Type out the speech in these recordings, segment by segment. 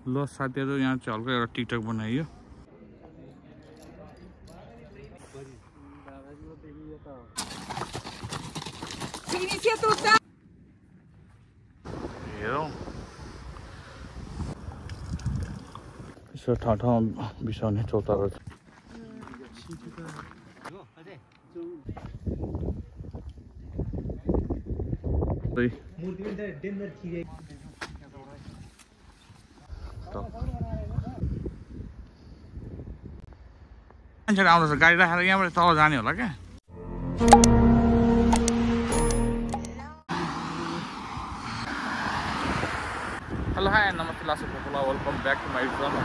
ल साथीहरु यहाँ चाहिँ हल्का एउटा टिकटक बनाइयो हेरौँ यसो ठाउँ बिसाउने चौतारो छ मान्छेहरू आउँदैछ गाडी राखेर यहाँबाट तल जाने होला क्या हेलो हाई नमस्ते लासो पोखला welcome back to my drum म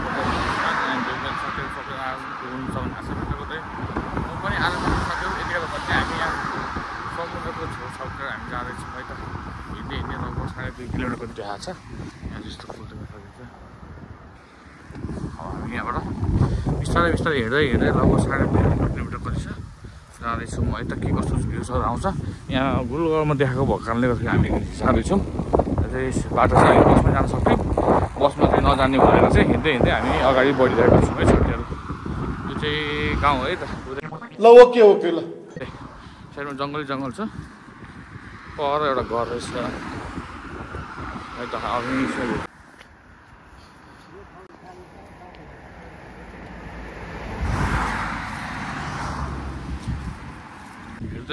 पनि आज सक्यो यति बेला पनि हामी यहाँ समुद्रको छेउछाउतिर हामी जाँदैछौँ है त हिँड्दै हिँड्दै लगभग 2.5 किलोमिटरको जग्गा छ यहाँ जस्तो फुल देख्न सकिन्छ अब हामी यहाँबाट बिस्तारै बिस्तारै हिँड्दै लगभग 2.5 किलोमिटर कति छ जाँदैछौँ है त के कस्तो भ्यूजहरू आउँछ यहाँ गुलगढमा देखाएको भएको कारणले गर्दाखेरि हामी जाँदैछौँ बाटो चाहिँ बसमा जान सक्थ्यौँ बसमा चाहिँ नजाने भनेर चाहिँ हिँड्दै हामी अगाडि बढिरहेका छौँ है साथीहरू यो चाहिँ गाउँ है त ल ओके ओके ल साइडमा जङ्गल छ पर एउटा घर रहेछ है त हामी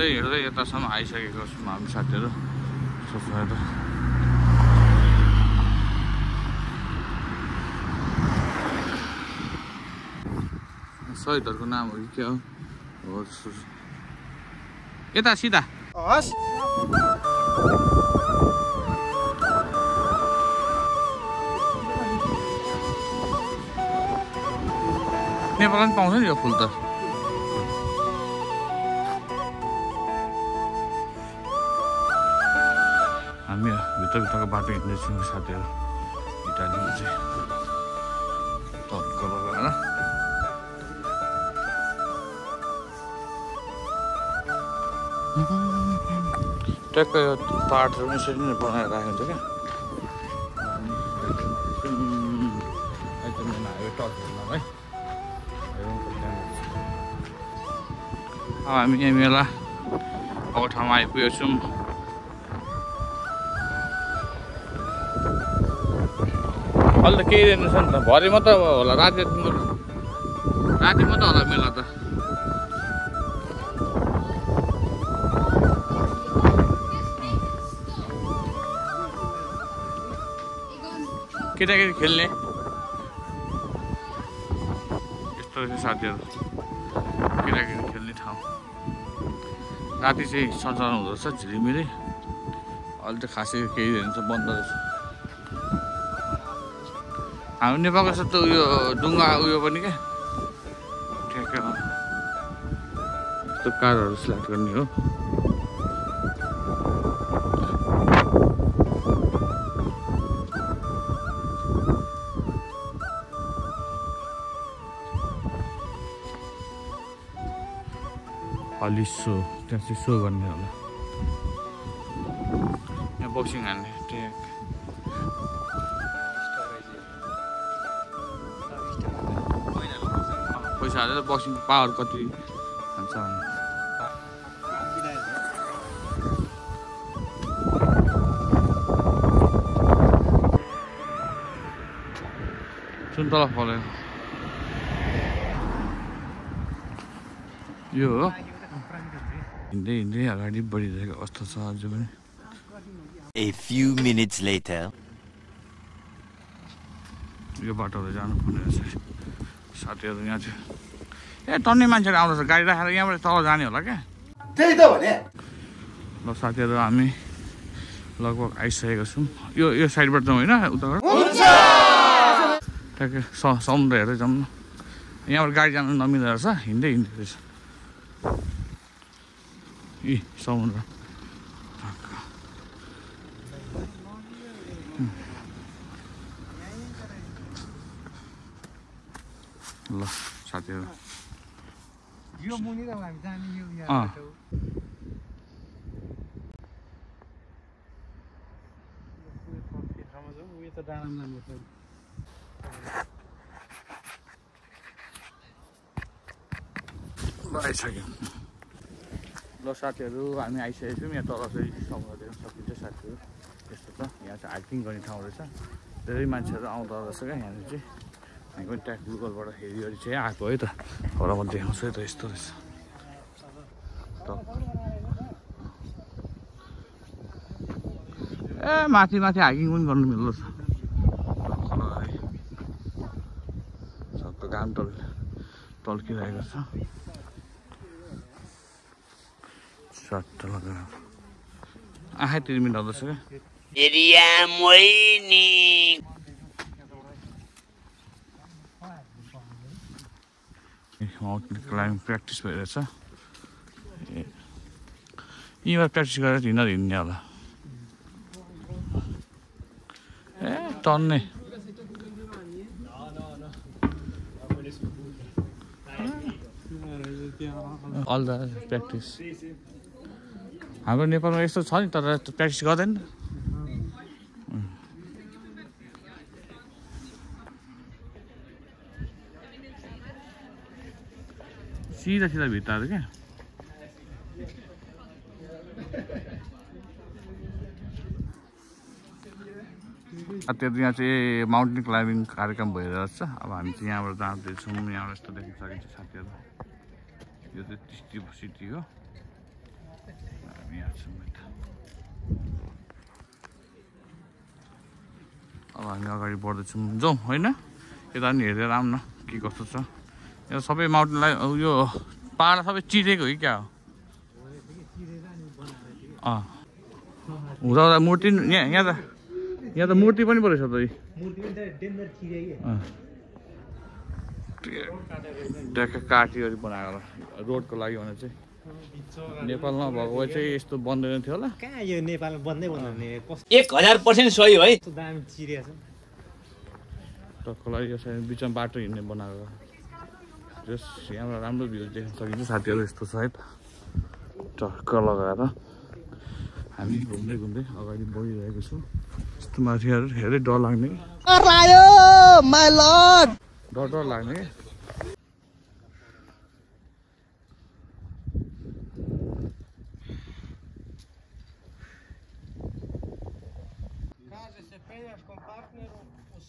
हिँड्दै यतासम्म आइसकेको छौँ हामी साथीहरू सोच्नु त शहीदहरूको नामहरू के हो यता सिधा नेपालमा पनि पाउँछ नि यो फुल त हामी भित्रको बाटो हिँड्दैछौँ साथीहरू इटालीमा चाहिँ तत्को लगाएर ट्याक्क यो पाहाडहरू पनि यसरी नै बनाएर राखिन्छ क्या एकदम हाइवे टचहरूमा है अब हामी यहाँ मेला अब ठाउँमा आइपुगेको छौँ अहिले त केही दिनु छ नि त भरे मात्र होला राति मात्र होला मेला त केटाकेटी खेल्ने यस्तो रहेछ साथीहरू केटाकेटी खेल्ने ठाउँ राति चाहिँ सञ्चालन हुँदो रहेछ झिलिमिली अहिले त खासै केही दिनु छ बन्द रहेछ हामी नेपालको जस्तो उयो डुङ्गा उयो पनि क्या ठ्याक्कै हो यस्तो कारहरू स्ल्याट गर्ने हो अलि सो त्यहाँ चाहिँ सो गर्ने होला यहाँ बक्सिङ हान्ने ट्र्याक पैसा हालेर बक्सिङ पावर कति हान्छ सुन्तला फल्यो यो हो हिँड्दै अगाडि बढिरहेको अवस्था छ अझै पनि A few minutes later यो बाटोले जानुपर्ने रहेछ साथीहरू यहाँ चाहिँ ए टन्ने मान्छेहरू आउँदैछ गाडी राखेर यहाँबाट तल जाने होला क्या त्यही त भने ल साथीहरू हामी लगभग आइसकेको छौँ यो साइडबाट जाउँ होइन उताबाट ठ्याक्कै समुद्र हेर्दै जाउँ न यहाँबाट गाडी जानु नमिल्दो रहेछ हिँड्दै रहेछ समुद्र ल साथीहरू यो मुनि त हामी जाने यो यहाँ आइसक्यो ल साथीहरू हामी आइसकेको छौँ यहाँ तल चाहिँ समुद्र देख्न सकिन्छ साथीहरू यस्तो छ यहाँ चाहिँ हाइकिङ गर्ने ठाउँ रहेछ धेरै मान्छेहरू आउँदो रहेछ क्या यहाँनिर चाहिँ हामी पनि ट्र्याक गुगलबाट हेरिवरि चाहिँ आएको है त र म देखाउँछु है त यस्तो रहेछ ए माथि माथि हाइकिङ पनि गर्नु मिल्दो छ सबको घाम टल्किरहेको छ सट्ट लगाएर आँखा 3 मिनट आउँदैछ क्या माउन्टेन क्लाइम्बिङ प्र्याक्टिस भइरहेछ यहीँबाट प्र्याक्टिस गरेर हिँड्ने होला ए टन्ने अल द प्र्याक्टिस हाम्रो नेपालमा यस्तो छ नि तर प्र्याक्टिस गर्दैन सिधा सिधा भित्ताहरू क्या त्यो यहाँ चाहिँ माउन्टेन क्लाइम्बिङ कार्यक्रम भइरहेको छ अब हामी चाहिँ यहाँबाट जाँदैछौँ यहाँबाट यस्तो देख्न सकिन्छ साथीहरू यो चाहिँ टिस्टी सिटी हो हामी यहाँ छौँ अब हामी अगाडि बढ्दैछौँ जाउँ होइन यता पनि हेरेर आऊँ न के कस्तो छ यो सबै माउन्टेनलाई यो पाहाड सबै चिरेको हो कि क्या हो हुँदा हुँदा मूर्ति यहाँ त मूर्ति पनि पो रहेछ त ट्याक्क काटिवरि बनाएको रोडको लागि भने चाहिँ नेपालमा भएको भए चाहिँ यस्तो बन्दैन थियो होला कहाँ यो नेपालमा बन्दै बन्दैन 1000% सही हो है दामी चिरिया छ टक्क लागि यो बिचमा बाटो हिँड्ने बनाएको जस यहाँबाट राम्रो भ्यू देख्न सकिन्छ साथीहरू यस्तो छ है त टक्क लगाएर हामी घुम्दै घुम्दै अगाडि बढिरहेको छौँ यस्तो माथिहरू हेर्दै डर लाग्ने डर लाग्ने क्या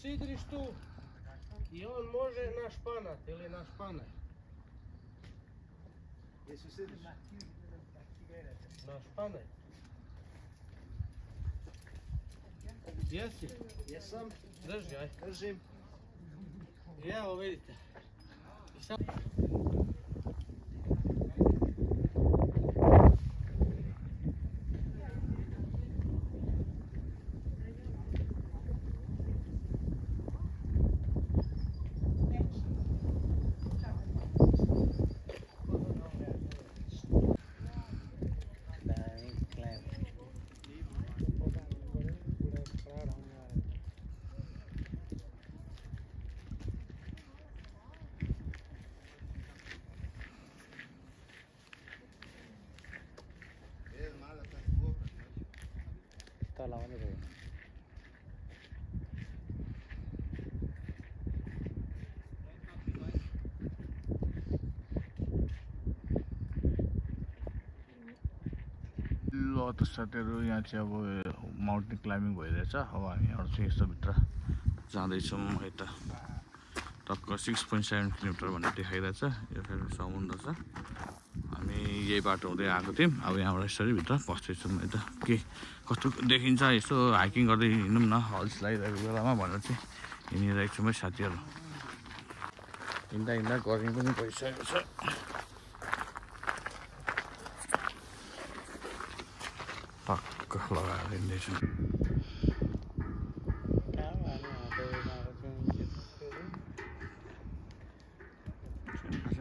Sidriš tu I on može na španat ili na španaj. Jesu sidriš? Na španaj. Jesi? Jesam. Drži, aj. Držim. I evo vidite. I sad... लाउने भयो ल त साथीहरू यहाँ चाहिँ अब माउन्टेन क्लाइम्बिङ भइरहेछ अब हामी यहाँ चाहिँ यस्तो भित्र जाँदैछौँ है त टक्क 6.7 किलोमिटर भन्ने देखाइरहेछ यो फेरि समुद्र छ हामी यही बाटो हुँदै आएको थियौँ अब यहाँबाट यसरी भित्र पस्दैछौँ है त के कस्तो देखिन्छ यसो हाइकिङ गर्दै हिँडौँ न हल्स लगाइरहेको बेलामा भनेर चाहिँ हिँडिरहेको छौँ है साथीहरू हिँड्दा हिँड्दा गर्मी पनि भइसकेको छ टक्क लगाएर हिँड्दैछौँ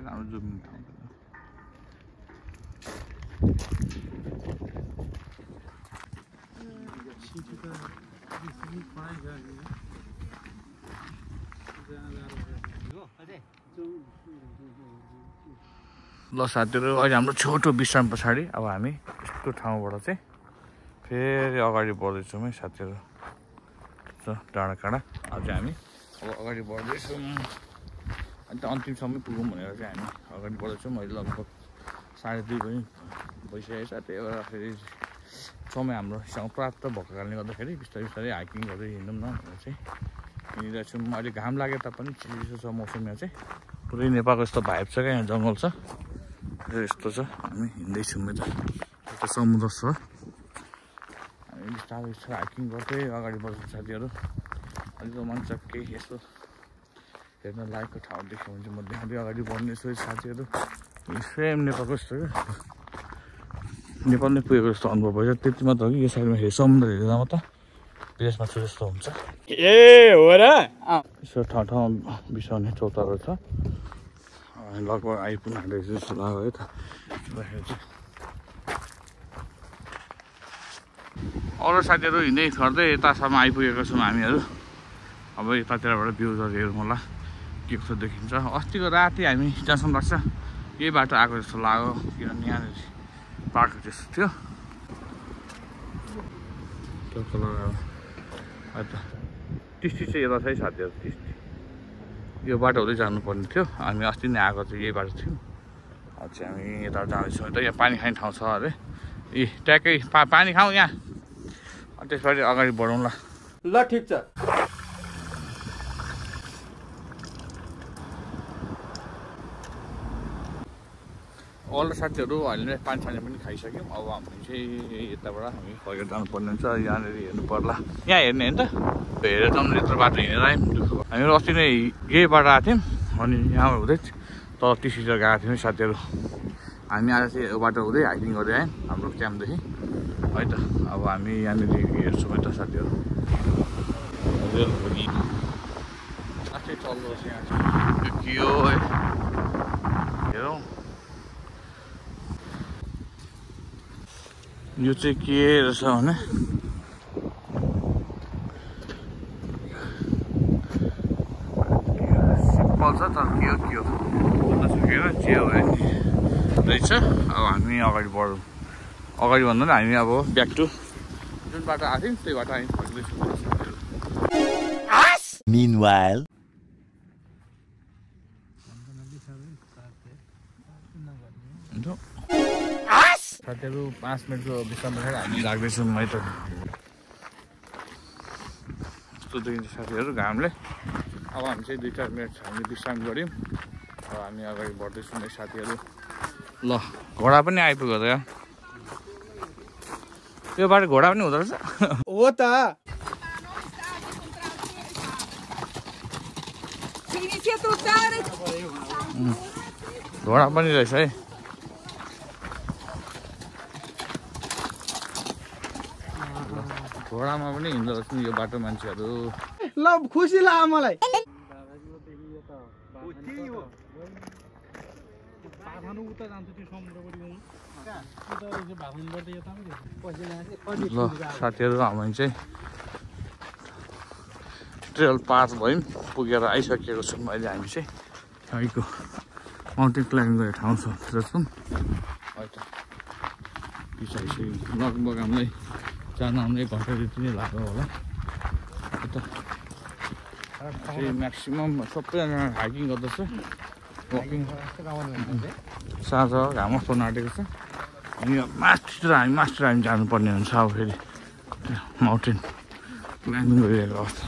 राम्रो जुम ल साथीहरू अहिले हाम्रो छोटो विश्राम पछाडि अब हामी यस्तो ठाउँबाट चाहिँ फेरि अगाडि बढ्दैछौँ है साथीहरू डाँडा काँडा अब चाहिँ हामी अब अगाडि बढ्दैछौँ। अन्त अन्तिमसम्म पुगौँ भनेर चाहिँ हामी अगाडि बढ्दैछौँ। अहिले लगभग 2:30 पनि भइसकेको छ। त्यही भएर फेरि समय हामीसँग प्राप्त भएको कारणले गर्दाखेरि बिस्तारै बिस्तारै हाइकिङ गर्दै हिँडौँ न भनेर चाहिँ हिँडिरहेछौँ। अहिले घाम लागे तापनि चिसो छ मौसम। यहाँ चाहिँ पुरै नेपालको यस्तो भाइब छ क्या, यहाँ जङ्गल छ यस्तो छ। हामी हिँड्दैछौँ यता समुद्र छ। हामी बिस्तारै बिस्तारै हाइकिङ गर्दै अगाडि बढ्छौँ साथीहरू। अलिक रोमाञ्चक केही यस्तो हेर्न लायकको ठाउँ देख्यो भने चाहिँ म देखाउँदै अगाडि बढ्नेछु साथीहरू। सेम नेपालको जस्तो क्या, नेपाल नै पुगेको जस्तो अनुभव भइन्छ। त्यति मात्र हो कि यो साइडमा हेर्नु समुद्र हेर्दा मात्र विदेशमा छु जस्तो हुन्छ। ए हो र यसो ठाउँ ठाउँमा बिसाउने चौतारो छ। लगभग आइपुग्न आँटेको जस्तो लाग्यो है त। अरू साथीहरू हिँड्दै गर्दै यतासम्म आइपुगेको छौँ हामीहरू। अब यतातिरबाट भ्यूजहरू हेरौँ होला के कस्तो देखिन्छ। अस्तिको राति हामी जहाँसम्म लाग्छ यही बाटो आएको जस्तो लाग्यो, किनभने यहाँनिर पार्क जस्तो थियो। त्यो कलर टिस्टी चाहिँ यता छ है साथीहरू। टिस्टी यो बाटो हुँदै जानुपर्ने थियो। हामी अस्ति नै आएको चाहिँ यही बाटो थियौँ। अब चाहिँ हामी यता जाँदैछौँ। यता यहाँ पानी खाने ठाउँ छ अरे। ए ट्याक्कै पानी खाउँ यहाँ, अनि त्यसपछि अगाडि बढौँला। ल ठिक छ। अरू साथीहरू हामीले पानी छानी पनि खाइसक्यौँ। अब हामी चाहिँ यताबाट हामी फर्केर जानुपर्ने हुन्छ। यहाँनिर हेर्नु पर्ला, यहाँ हेर्ने होइन त, हेरेर जाउँ। यत्रो बाटो हिँडेर आयौँ। हामीहरू अस्ति नै यही बाटो आएको थियौँ, अनि यहाँ हुँदै तल टिस्टीतिर गएको थियौँ साथीहरू। हामी आज चाहिँ यो बाटो हुँदै हाइकिङ गर्दै आयौँ हाम्रो क्याम्पदेखि है त। अब हामी यहाँनिर हेर्छौँ है त साथीहरू। आजै चल्दो रहेछ यहाँ चाहिँ। के हो है हेरौँ। यो चाहिँ के रहेछ भने सिम्पल छ तर के हो भन्न सकेन जे हो रहेछ। अब हामी अगाडि बढौँ। अगाडि भन्दा पनि हामी अब ब्याक टु जुन बाटो आएको थियौँ त्यही बाटो हामी फर्किँदैछौँ। Meanwhile, साथीहरू 5 मिनटको विश्राम राखेर हामी लाग्दैछौँ है त। यस्तो देखिन्छ साथीहरू घामले। अब हामी चाहिँ 2-4 मिनट हामी विश्राम गऱ्यौँ। अब हामी अगाडि बढ्दैछौँ है साथीहरू। ल घोडा पनि आइपुग्यो त यहाँ। यो बाटो घोडा पनि हुँदो रहेछ हो त। घोडा पनि रहेछ है। घोडामा पनि हिँड्दो रहेछ नि यो बाटो मान्छेहरू। ल खुसी लाग्यो मलाई। ल साथीहरू हामी चाहिँ ट्रेल पार भयौँ, पुगेर आइसकेको छौँ। अहिले हामी चाहिँ यहीँको माउन्टेन क्लाइम्बिङ गर्ने ठाउँ छ छौँ है त। पिछाइसक्यो लगभग हामीलाई जान आउनु 1 घन्टा जति नै लाग्यो होला है त। म्याक्सिमम् सबैजना हाइकिङ गर्दछ, वकिङ। साँझ घाम कस्तो नाटेको छ। अनि यो मास्तिर हामी जानुपर्ने हुन्छ। अब फेरि माउन्टेन क्लाइम्बिङ गरिरहेको अवस्था।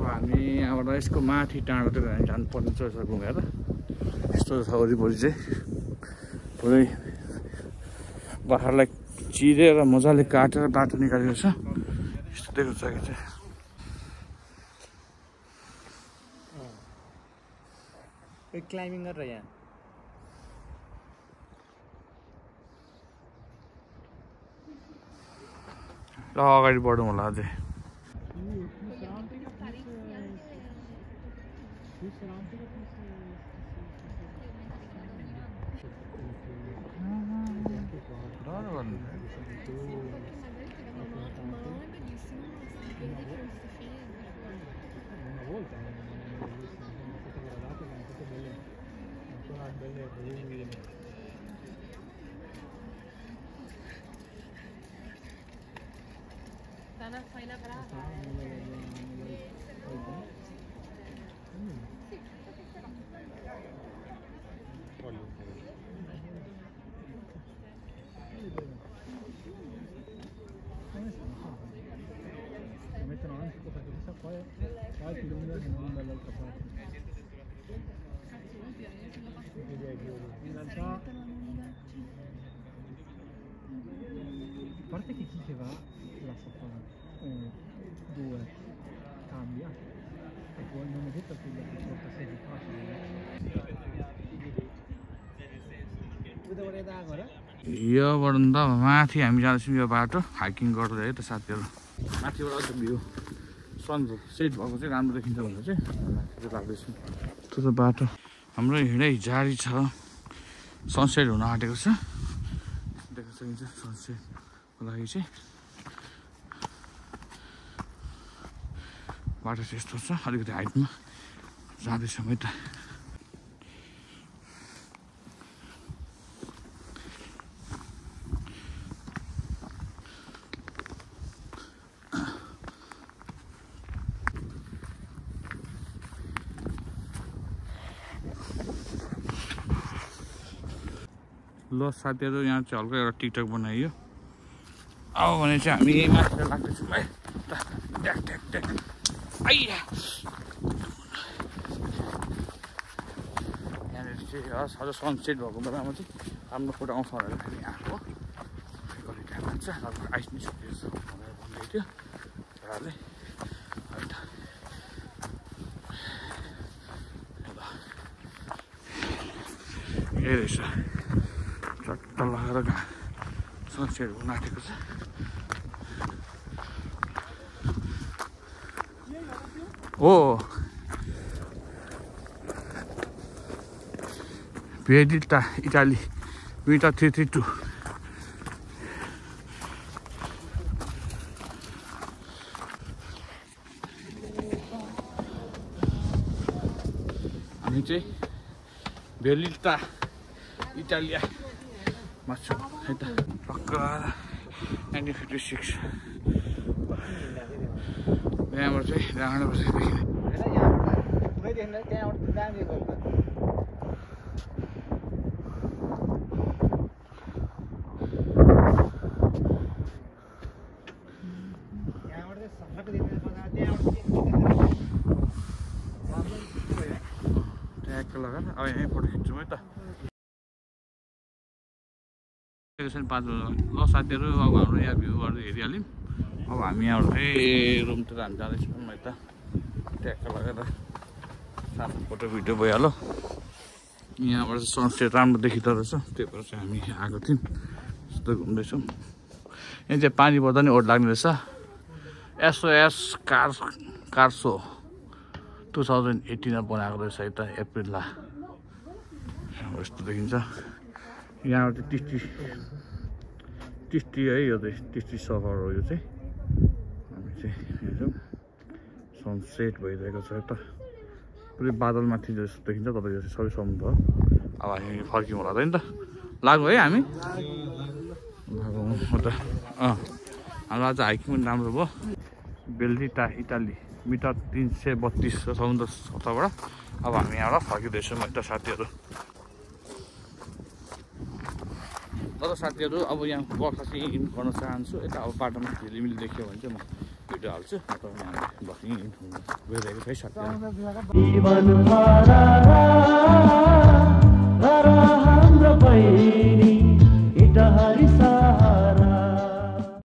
हामी यहाँबाट यसको माथि टाढोतिर हामी जानुपर्ने छ घुमेर। यस्तो छ वरिपरि चाहिँ पुरै बाख्रालाई चिरेर मजाले काटेर बाटो निकालेको छ। यस्तो देख्नु छ कि चाहिँ क्लाइम्बिङ गरेर यहाँ ल अगाडि बढौँ होला अझै। mettono anche questa cosa qua poi ti illumina che non dall'altra parte. In realtà a parte che chi che va lascia fare 1, 2 cambia e poi non è detto che la porta sia di facile. योबाट त माथि हामी जाँदैछौँ यो बाटो hiking गर्दै है त साथीहरू माथिबाट अझ भ्यू सनसेट भएको चाहिँ राम्रो देखिन्छ भनेर चाहिँ माथि लाग्दैछु त्यो त बाटो हाम्रो हिँडाइ जारी छ सनसेट हुन आँटेको छ देख्न सकिन्छ सनसेटको लागि चाहिँ बाटो चाहिँ यस्तो छ अलिकति हाइटमा जाँदैछौँ है त ल साथीहरू यहाँ चाहिँ हल्का एउटा टिकटक बनाइयो अब भने चाहिँ हामी माथि लाग्दैछौँ है ट्याक ट्याक ट्याक आइया यहाँनिर चाहिँ अझ सनसेट भएको बेलामा चाहिँ राम्रो फोटो आउँछ भनेर फेरि यहाँको कहिले त्यहाँ मान्छ अब आइस निस्किएछ भनेर भन्दै थियो छोराले अन्त यही रहेछ चट्ट लगाएर सनसेट हुन आँटेको छ हो भेडिटा इटाली विटा 332 हामी चाहिँ भेलिटा इटालिया माछु है त टक्क 1956 यहाँबाट चाहिँ डाँडा बसेर देखिने ट्याक्क लगाएर अब यहीँ फोटो खिच्छौँ है त 5 ल साथीहरू अब हाम्रो यहाँ भ्यूहरू हेरिहाल्यौँ अब हामी यहाँबाट फेरि रुमतिर हामी जाँदैछौँ यता ट्याक्क लगाएर सानो फोटो भिडियो भइहाल्यो यहाँबाट चाहिँ सनसेट राम्रो देखिँदो रहेछ त्यही भएर चाहिँ हामी आएको थियौँ यस्तो घुम्दैछौँ यहाँ चाहिँ पानी पर्दा नि ओट लाग्ने रहेछ SOS कार्सो 2018 मा बनाएको रहेछ है त अप्रिलमा यस्तो देखिन्छ यहाँबाट टिस्टी है यो चाहिँ टिस्टी सहर हो यो चाहिँ हामी चाहिँ हेर्छौँ सनसेट भइरहेको छ त पुरै बादलमाथि जस्तो देखिन्छ तपाईँ यो चाहिँ सबै समुद्र हो अब हामी फर्क्यौँ होला त नि त लाग्यो है हामी लागौँ त हाम्रो आज हाइकिङ पनि राम्रो भयो बेल्लिटा इटाली मिटर 332 समुद्र सतहबाट अब हामी यहाँबाट फर्किँदैछौँ है त साथीहरू तर साथीहरू अब यहाँ बर्खा चाहिँ इन गर्न चाहन्छु यता अब बाटोमा झिलिमिली देख्यो भने चाहिँ म भिडियो हाल्छु तपाईँ यहाँ बर्खा इन गइरहेको छ है साथीहरू